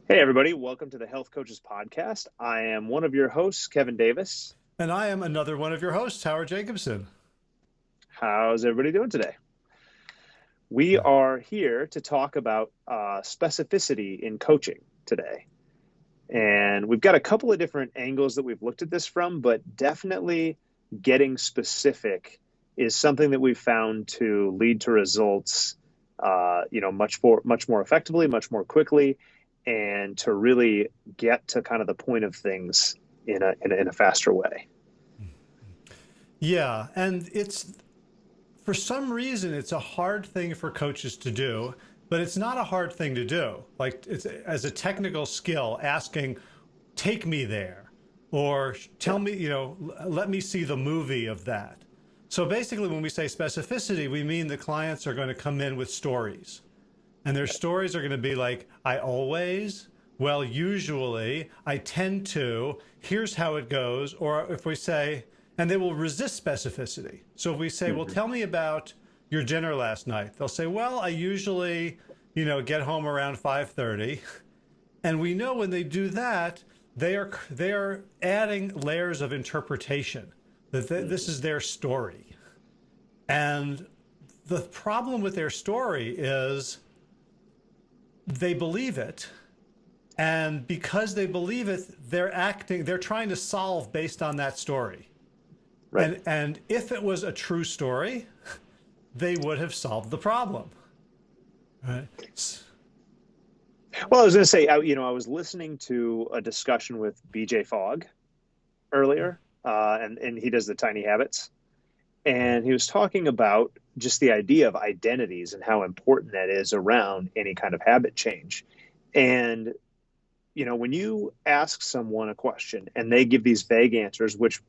Hey, everybody. Welcome to the Health Coaches Podcast. I am one of your hosts, Kevin Davis. And I am another one of your hosts, Howard Jacobson. How's everybody doing today? We are here to talk about specificity in coaching today. And we've got a couple of different angles that we've looked at this from, but definitely getting specific is something that we've found to lead to results, much more effectively, much more quickly, and to really get to kind of the point of things in a faster way. Yeah, and it's for some reason it's a hard thing for coaches to do, but it's not a hard thing to do. Like it's as a technical skill, asking, "Take me there," or Yeah. "Tell me, let me see the movie of that." So basically, when we say specificity, we mean the clients are going to come in with stories. And their stories are going to be like, I always, well, usually, I tend to, here's how it goes. Or if we say, and they will resist specificity. So if we say, well, Mhm. tell me about your dinner last night, they'll say, well, I usually, get home around 5:30. And we know when they do that, they are adding layers of interpretation that this Mhm. is their story. And the problem with their story is they believe it, and because they believe it, they're trying to solve based on that story. Right. And if it was a true story, they would have solved the problem, right? Well, I was going to say, I was listening to a discussion with BJ Fogg earlier, and he does the Tiny Habits, and he was talking about just the idea of identities and how important that is around any kind of habit change. And when you ask someone a question and they give these vague answers, which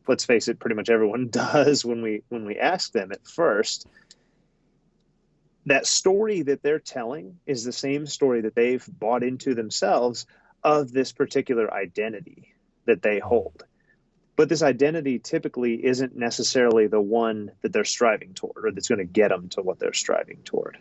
let's face it, pretty much everyone does when we ask them at first, that story that they're telling is the same story that they've bought into themselves of this particular identity that they hold. But this identity typically isn't necessarily the one that they're striving toward or that's going to get them to what they're striving toward.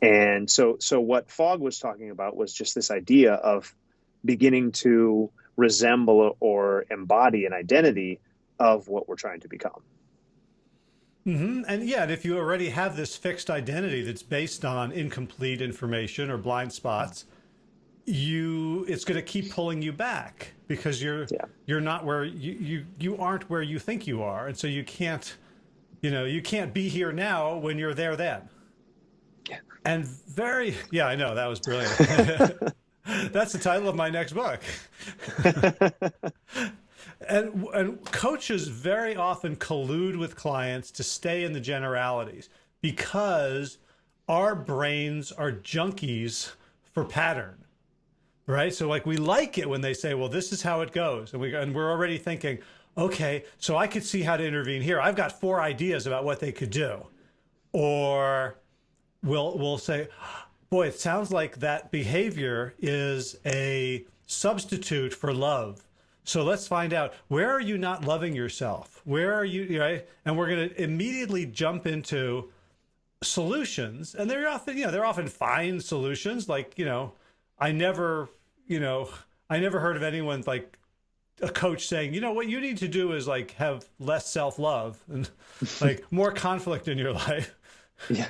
And so what Fogg was talking about was just this idea of beginning to resemble or embody an identity of what we're trying to become. And yeah, and if you already have this fixed identity that's based on incomplete information or blind spots, it's going to keep pulling you back because Yeah. you're not where you aren't where you think you are, and so you can't be here now when you're there then. And yeah, I know that was brilliant. That's the title of my next book. And coaches very often collude with clients to stay in the generalities because our brains are junkies for pattern, right? So like we like it when they say, well, this is how it goes. And we're already thinking, okay, so I could see how to intervene here. I've got 4 ideas about what they could do. Or we'll say, boy, it sounds like that behavior is a substitute for love. So let's find out, where are you not loving yourself? Where are you, right? And we're going to immediately jump into solutions. And they're often fine solutions. Like, I never, I never heard of anyone like a coach saying, what you need to do is like have less self-love and like more conflict in your life. Yeah.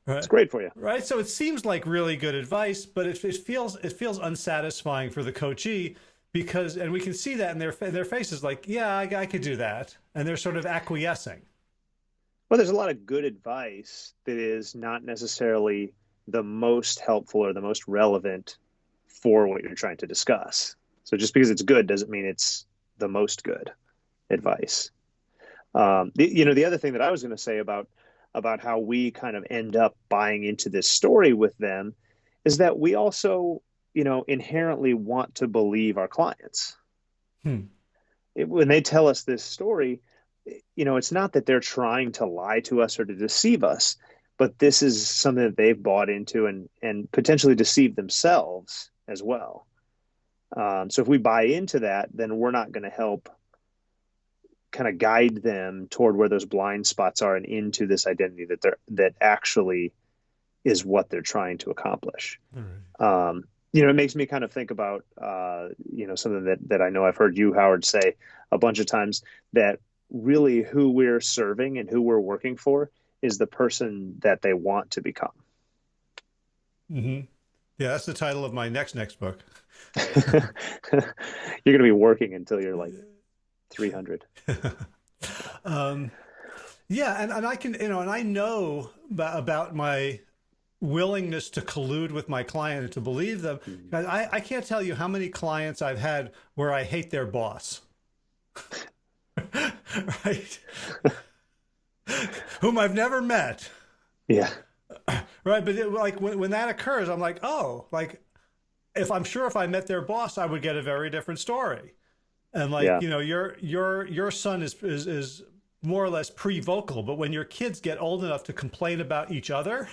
It's Right. great for you. Right. So it seems like really good advice, but it feels unsatisfying for the coachee because, and we can see that in their faces, like, yeah, I could do that, and they're sort of acquiescing. Well, there's a lot of good advice that is not necessarily the most helpful or the most relevant for what you're trying to discuss. So just because it's good doesn't mean it's the most good advice. The other thing that I was going to say about how we kind of end up buying into this story with them is that we also, inherently want to believe our clients. Hmm. When they tell us this story, it's not that they're trying to lie to us or to deceive us, but this is something that they've bought into and potentially deceive themselves as well. So if we buy into that, then we're not going to help kind of guide them toward where those blind spots are and into this identity that actually is what they're trying to accomplish. All right. It makes me kind of think about, something that I know I've heard you, Howard, say a bunch of times, that really who we're serving and who we're working for is the person that they want to become. Hmm. Yeah, that's the title of my next book. You're going to be working until you're like 300. um, yeah, and I can, and I know about my willingness to collude with my client and to believe them. Mm. I can't tell you how many clients I've had where I hate their boss. Right? Whom I've never met. Yeah. Right. But like when that occurs, I'm like, oh, like if I'm sure if I met their boss, I would get a very different story. And like, Yeah. your son is more or less pre-vocal, but when your kids get old enough to complain about each other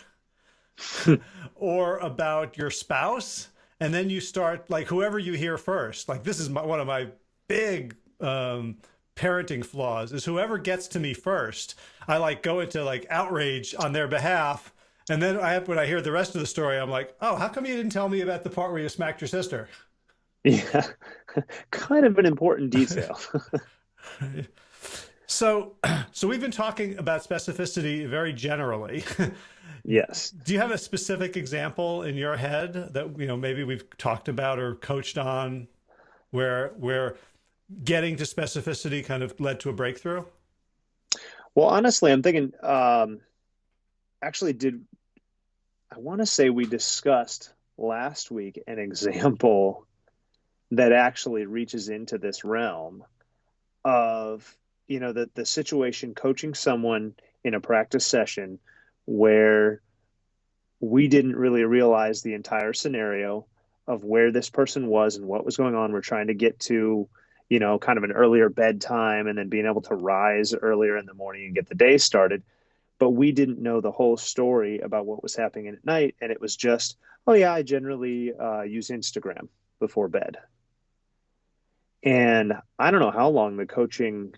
or about your spouse, and then you start like whoever you hear first, like this is one of my big parenting flaws is whoever gets to me first, I like go into like outrage on their behalf. And then when I hear the rest of the story, I'm like, oh, how come you didn't tell me about the part where you smacked your sister? Yeah. Kind of an important detail. So, so we've been talking about specificity very generally. Yes. Do you have a specific example in your head that, maybe we've talked about or coached on where getting to specificity kind of led to a breakthrough? Well, honestly, I'm thinking, actually, I want to say we discussed last week an example that actually reaches into this realm of, the situation coaching someone in a practice session where we didn't really realize the entire scenario of where this person was and what was going on. We're trying to get to, kind of an earlier bedtime and then being able to rise earlier in the morning and get the day started. But we didn't know the whole story about what was happening at night. And it was just, oh, yeah, I generally use Instagram before bed. And I don't know how long the coaching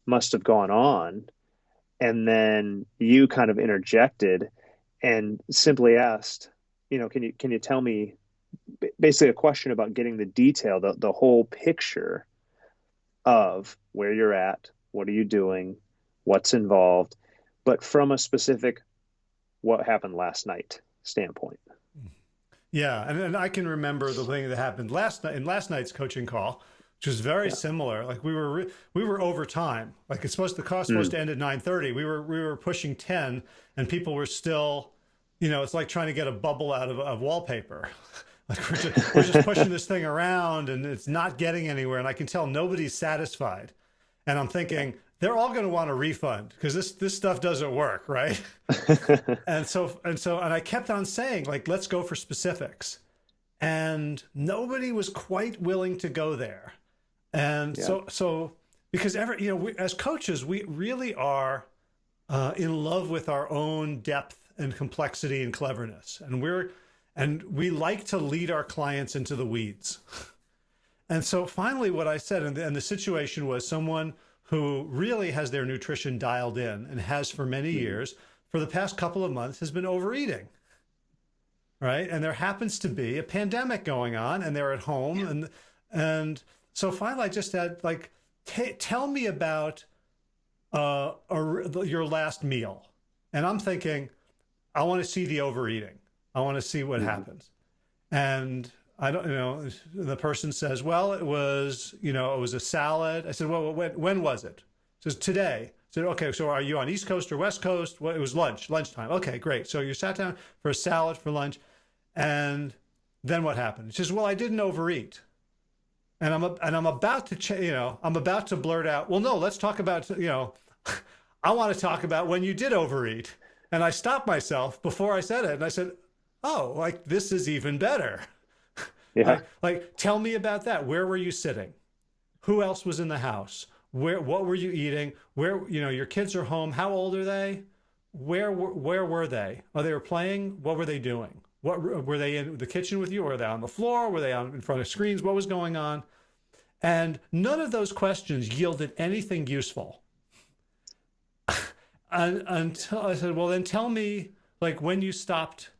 must have gone on. And then you kind of interjected and simply asked, can you tell me basically a question about getting the detail, the whole picture of where you're at, what are you doing, what's involved, but from a specific what happened last night standpoint. Yeah, and I can remember the thing that happened last night in last night's coaching call, which was very Yeah. similar. Like we were over time. Like the call was supposed Mm. to end at 9:30. We were pushing 10, and people were still, it's like trying to get a bubble out of wallpaper. Like we're just pushing this thing around, and it's not getting anywhere. And I can tell nobody's satisfied. And I'm thinking they're all going to want a refund because this stuff doesn't work, right? And I kept on saying, like, let's go for specifics. And nobody was quite willing to go there. And Yeah. so because as coaches, we really are in love with our own depth and complexity and cleverness. And we like to lead our clients into the weeds. And so finally what I said, and the situation was someone who really has their nutrition dialed in and has for many years, for the past couple of months, has been overeating. Right. And there happens to be a pandemic going on and they're at home. And so finally I just said, like, tell me about your last meal. And I'm thinking, I want to see the overeating. I want to see what happens. And I don't, the person says, well, it was a salad. I said, well, when was it? He says, today. I said, okay, so are you on East Coast or West Coast? Well, it was lunchtime. Okay, great. So you sat down for a salad for lunch. And then what happened? He says, well, I didn't overeat. And I'm about to, I'm about to blurt out, well, no, let's talk about, I want to talk about when you did overeat. And I stopped myself before I said it. And I said, oh, like, this is even better. Yeah. Like, tell me about that. Where were you sitting? Who else was in the house? What were you eating? Where, your kids are home. How old are they? Where were they? Oh, they were playing. What were they doing? What were they in the kitchen with you? Or were they on the floor? Were they in front of screens? What was going on? And none of those questions yielded anything useful. Until I said, well, then tell me, like, when you stopped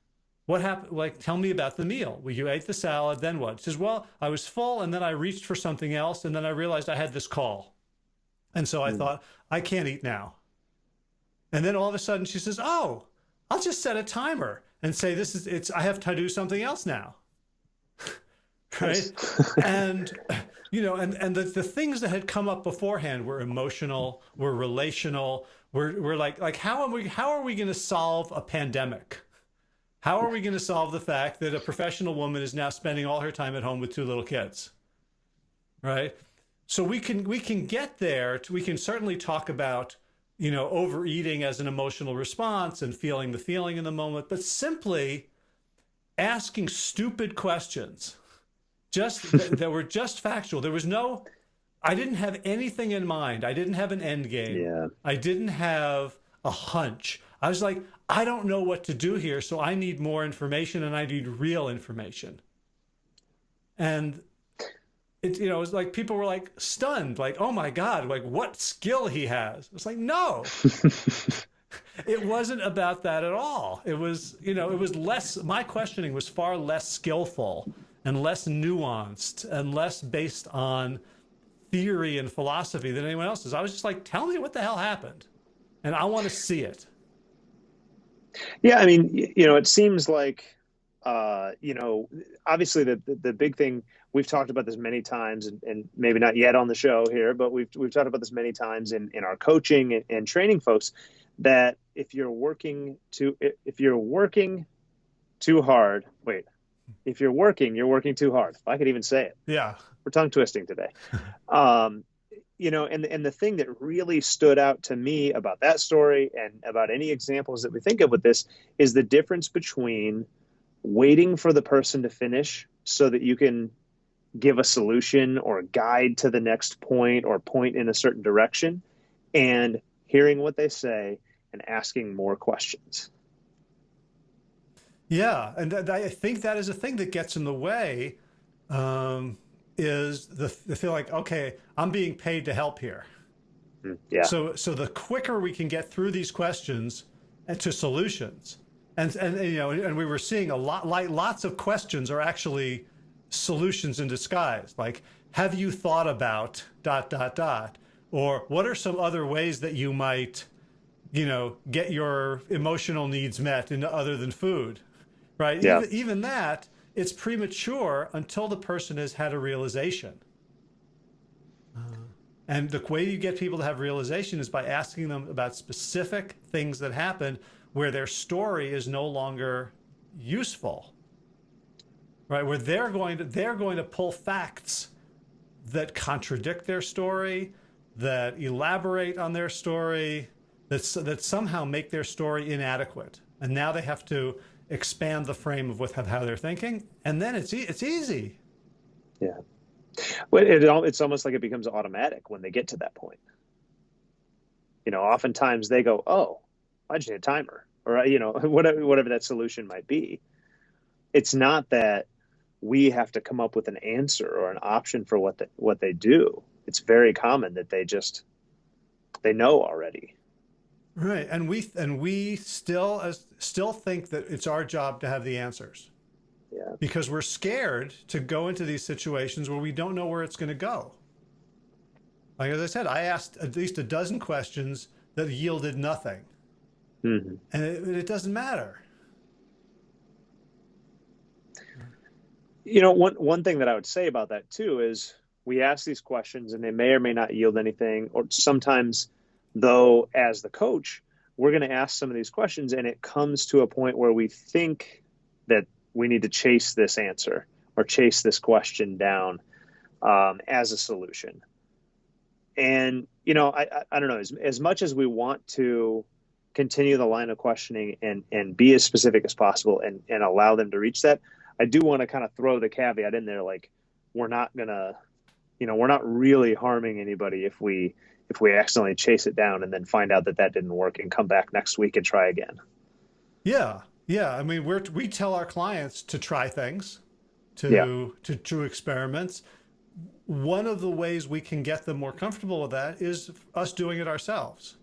What happened? Like, tell me about the meal. Well, you ate the salad, then what? She says, well, I was full and then I reached for something else. And then I realized I had this call. And so I thought, I can't eat now. And then all of a sudden she says, oh, I'll just set a timer and say, I have to do something else now. Right. And, and the things that had come up beforehand were emotional, were relational, were like, how are we going to solve a pandemic? How are we going to solve the fact that a professional woman is now spending all her time at home with 2 little kids? Right. So we can get there. We can certainly talk about, overeating as an emotional response and feeling the feeling in the moment, but simply asking stupid questions, that were just factual. There was I didn't have anything in mind. I didn't have an end game. Yeah. I didn't have a hunch. I was like, I don't know what to do here, so I need more information, and I need real information. And it was like people were like stunned, like, oh my God, like what skill he has. It's like, no, it wasn't about that at all. It was, it was less, my questioning was far less skillful and less nuanced and less based on theory and philosophy than anyone else's. I was just like, tell me what the hell happened. And I want to see it. Yeah. I mean, it seems like, obviously the big thing, we've talked about this many times and maybe not yet on the show here, but we've talked about this many times in our coaching and training folks, that if you're working too hard, you're working too hard. If I could even say it. Yeah. We're tongue twisting today. And the thing that really stood out to me about that story and about any examples that we think of with this is the difference between waiting for the person to finish so that you can give a solution or a guide to the next point or point in a certain direction, and hearing what they say and asking more questions. Yeah. And I think that is a thing that gets in the way, is the feel like, okay, I'm being paid to help here. Yeah. So the quicker we can get through these questions and to solutions, and we were seeing lots of questions are actually solutions in disguise. Like, have you thought about ... or what are some other ways that you might, get your emotional needs met in other than food, right? Yeah. Even that, it's premature until the person has had a realization. And the way you get people to have realization is by asking them about specific things that happened where their story is no longer useful, right? Where they're going to pull facts that contradict their story, that elaborate on their story, that somehow make their story inadequate. And now they have to expand the frame of how they're thinking, and then it's easy. Yeah. Well, it's almost like it becomes automatic when they get to that point. Oftentimes they go, "Oh, I just need a timer," or whatever that solution might be. It's not that we have to come up with an answer or an option for what they do. It's very common that they know already. Right, and we still think that it's our job to have the answers. Yeah. Because we're scared to go into these situations where we don't know where it's going to go. Like, as I said, I asked at least a dozen questions that yielded nothing. Mm-hmm. And it doesn't matter. One thing that I would say about that too is we ask these questions and they may or may not yield anything. Or sometimes, though, as the coach, we're going to ask some of these questions and it comes to a point where we think that we need to chase this answer or chase this question down as a solution. And, I don't know, as much as we want to continue the line of questioning and be as specific as possible and allow them to reach that, I do want to kind of throw the caveat in there, like, we're not really harming anybody if we accidentally chase it down and then find out that didn't work and come back next week and try again. Yeah. Yeah. I mean, we tell our clients to try things, to do experiments. One of the ways we can get them more comfortable with that is us doing it ourselves.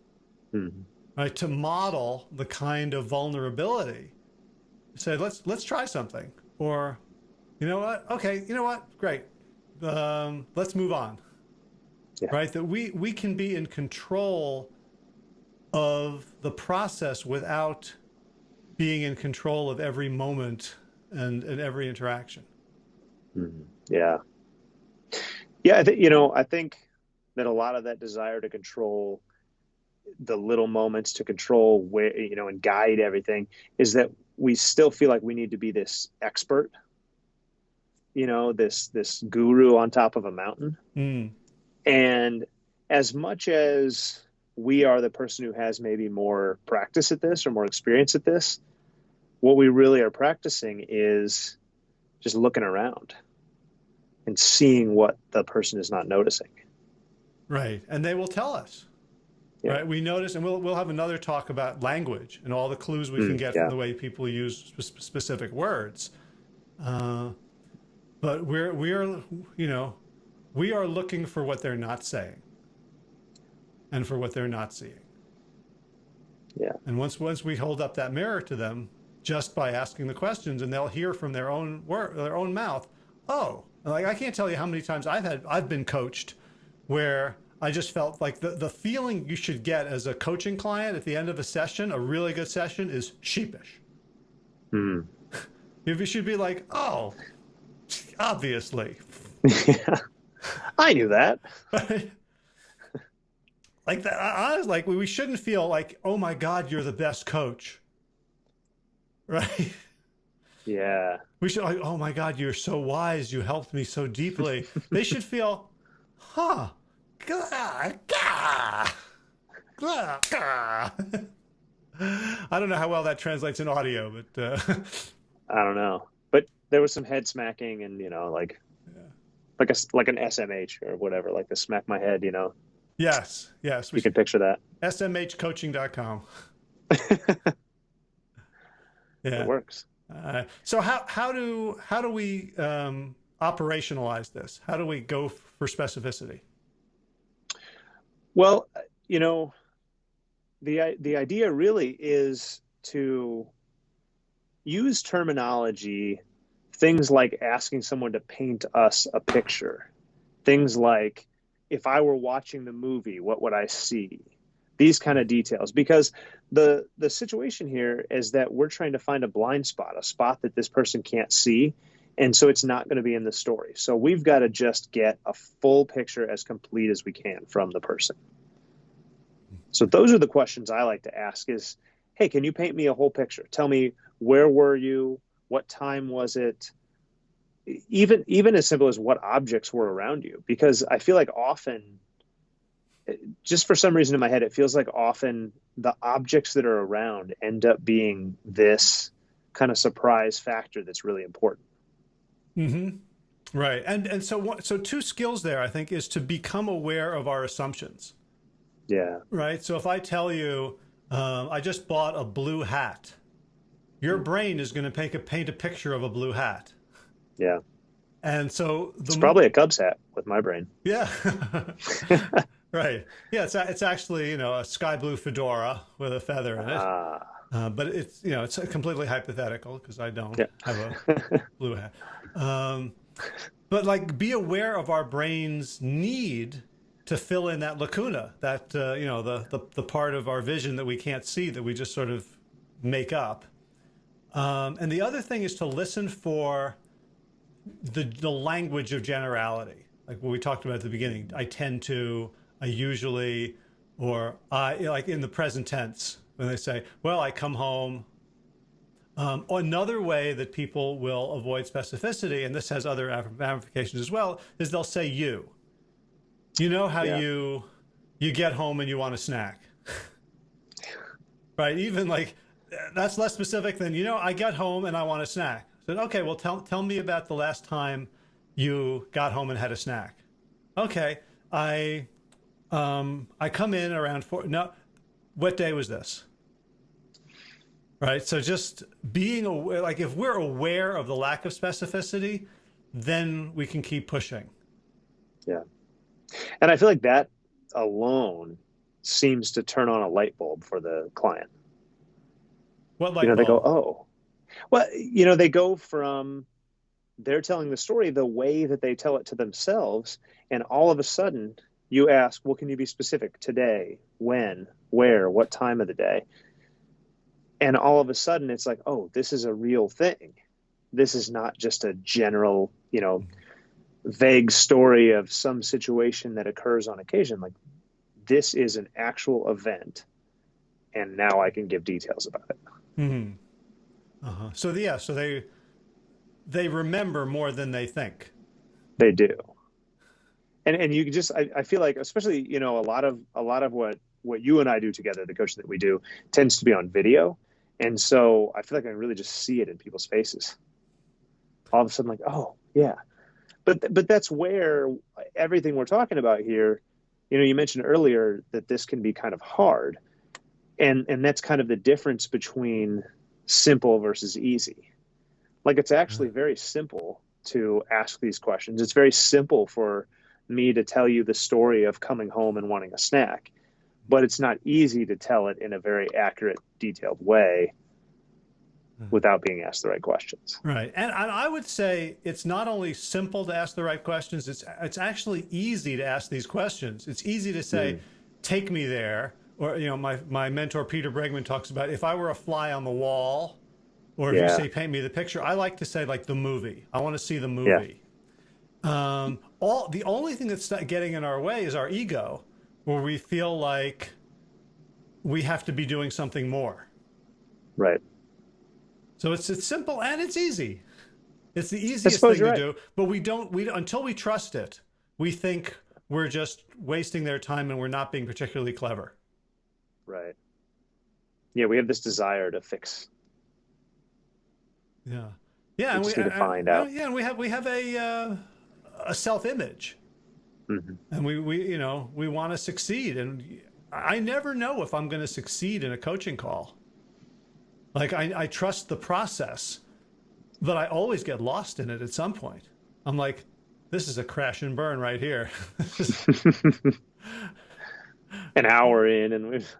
Mm-hmm. Right? To model the kind of vulnerability say, let's try something, or you know what? Okay, you know what? Great. Let's move on. Yeah. Right? That we can be in control of the process without being in control of every moment and every interaction. Yeah. Yeah. I think that a lot of that desire to control the little moments, to control where, and guide everything, is that we still feel like we need to be this expert, this guru on top of a mountain. Mm. And as much as we are the person who has maybe more practice at this or more experience at this, what we really are practicing is just looking around and seeing what the person is not noticing. Right. And they will tell us. Yeah. Right. We notice, and we'll have another talk about language and all the clues we can get from Yeah. the way people use specific words. But we are looking for what they're not saying and for what they're not seeing. Yeah. And once we hold up that mirror to them just by asking the questions, and they'll hear from their own mouth, oh, like I can't tell you how many times I've been coached where I just felt like the feeling you should get as a coaching client at the end of a session, a really good session, is sheepish. Mm. You should be like, oh, obviously. Yeah. I knew that. Like that. I was like, we shouldn't feel like, oh my God, you're the best coach. Right? Yeah. We should like, oh my God, you're so wise. You helped me so deeply. They should feel, huh. I don't know how well that translates in audio, but I don't know. But there was some head smacking and, like an SMH or whatever, like the smack my head, Yes. You can picture that. smhcoaching.com. Yeah. It works. So how do we operationalize this? How do we go for specificity? Well, the idea really is to use terminology, things like asking someone to paint us a picture, things like, if I were watching the movie, what would I see? These kind of details, because the situation here is that we're trying to find a blind spot, a spot that this person can't see. And so it's not going to be in the story. So we've got to just get a full picture as complete as we can from the person. So those are the questions I like to ask is, hey, can you paint me a whole picture? Tell me, where were you? What time was it? Even as simple as what objects were around you. Because I feel like often, just for some reason in my head, it feels like often the objects that are around end up being this kind of surprise factor that's really important. Mm-hmm. Right. And so two skills there, I think, is to become aware of our assumptions. Yeah. Right. So if I tell you, I just bought a blue hat, your brain is going to paint a picture of a blue hat. Yeah. And so it's probably a Cubs hat with my brain. Yeah. Right. Yeah. It's actually, a sky blue fedora with a feather in it. But it's, it's completely hypothetical because I don't have a blue hat. But like, be aware of our brain's need to fill in that lacuna, that, the part of our vision that we can't see, that we just sort of make up. And the other thing is to listen for the language of generality. Like what we talked about at the beginning, I tend to, I usually, or I, like in the present tense, when they say, well, I come home. Another way that people will avoid specificity, and this has other ramifications as well, is they'll say you. You know how you get home and you want a snack, right? Even like, that's less specific than, I got home and I want a snack. So, okay, well, tell me about the last time you got home and had a snack. Okay, I come in around 4. No, what day was this? Right. So just being aware, like if we're aware of the lack of specificity, then we can keep pushing. Yeah. And I feel like that alone seems to turn on a light bulb for the client. What light bulb? They go, oh, Well, they go from they're telling the story the way that they tell it to themselves, and all of a sudden you ask, well, can you be specific? Today, when, where, what time of the day? And all of a sudden it's like, oh, this is a real thing. This is not just a general, vague story of some situation that occurs on occasion. Like, this is an actual event, and now I can give details about it. So they remember more than they think. They do. And you just, I feel like, especially, a lot of what you and I do together, the coaching that we do, tends to be on video. And so I feel like I really just see it in people's faces. All of a sudden, like, oh yeah. But that's where everything we're talking about here, you mentioned earlier that this can be kind of hard. And that's kind of the difference between simple versus easy. Like, it's actually very simple to ask these questions. It's very simple for me to tell you the story of coming home and wanting a snack, but it's not easy to tell it in a very accurate, detailed way without being asked the right questions. Right. And I would say it's not only simple to ask the right questions, it's actually easy to ask these questions. It's easy to say, take me there. Or, my mentor, Peter Bregman, talks about, if I were a fly on the wall, or if you say, paint me the picture, I like to say, like, the movie. I want to see the movie. The only thing that's getting in our way is our ego, where we feel like we have to be doing something more. Right. So it's simple and it's easy. It's the easiest thing to do, but until we trust it, we think we're just wasting their time and we're not being particularly clever. Right. Yeah, we have this desire to fix. Yeah. We just need to find out. Yeah, and we have a self-image, and we want to succeed, and I never know if I'm going to succeed in a coaching call. Like, I trust the process, but I always get lost in it at some point. I'm like, this is a crash and burn right here. An hour in, and we've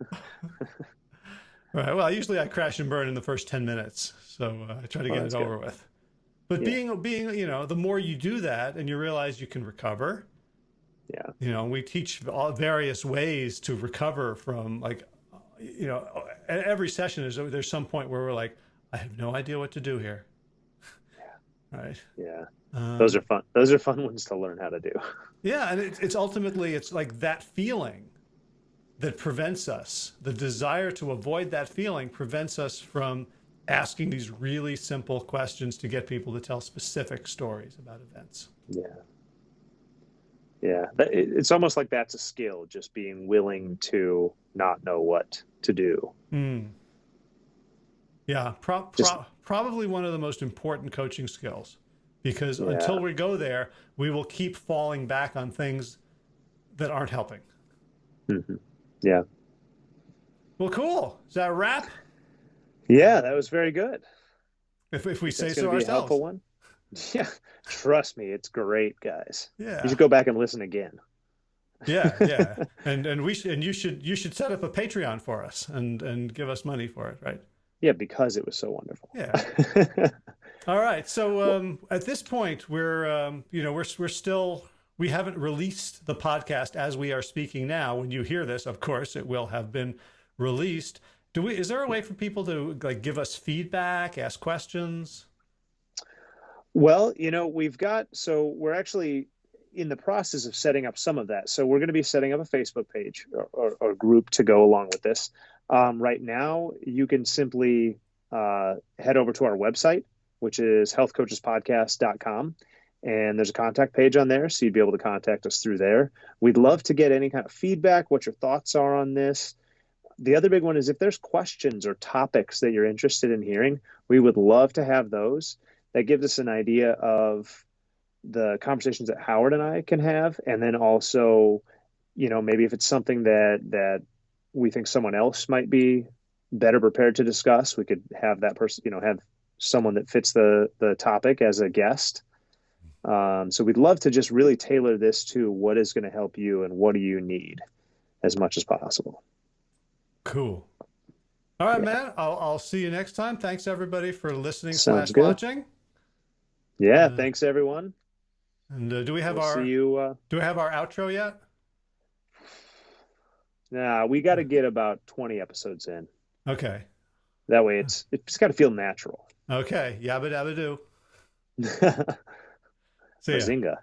right. Well, usually I crash and burn in the first 10 minutes, so I try to get it over with. But being the more you do that, and you realize you can recover. Yeah. We teach various ways to recover from, like, at every session there's some point where we're like, I have no idea what to do here. Yeah. Right. Yeah. Those are fun. Those are fun ones to learn how to do. Yeah, and it's ultimately like that feeling that prevents us. The desire to avoid that feeling prevents us from asking these really simple questions to get people to tell specific stories about events. Yeah. Yeah. It's almost like that's a skill, just being willing to not know what to do. Yeah. Probably one of the most important coaching skills, because until we go there, we will keep falling back on things that aren't helping. Yeah. Well, cool. Is that a wrap? Yeah, that was very good. If we say so be ourselves. A helpful one. Yeah, trust me, it's great, guys. Yeah, you should go back and listen again. Yeah, and you should set up a Patreon for us and give us money for it, right? Yeah, because it was so wonderful. Yeah. All right. So at this point, we haven't released the podcast as we are speaking now. When you hear this, of course, it will have been released. Is there a way for people to, like, give us feedback, ask questions? Well, we're actually in the process of setting up some of that. So we're going to be setting up a Facebook page or group to go along with this. Right now, you can simply head over to our website, which is healthcoachespodcast.com. And there's a contact page on there, so you'd be able to contact us through there. We'd love to get any kind of feedback, what your thoughts are on this. The other big one is if there's questions or topics that you're interested in hearing, we would love to have those. That gives us an idea of the conversations that Howard and I can have. And then also, maybe if it's something that we think someone else might be better prepared to discuss, we could have that person, have someone that fits the topic as a guest. So we'd love to just really tailor this to what is going to help you and what do you need as much as possible. Cool. All right, Yeah. man. I'll see you next time. Thanks everybody for listening Sounds slash good. watching. Yeah. Uh, Thanks, everyone. and We'll see you. do we have our outro yet? Nah, we got to get about 20 episodes in. Okay. That way it's got to feel natural. Okay. Yabba dabba do. See ya. Bazinga.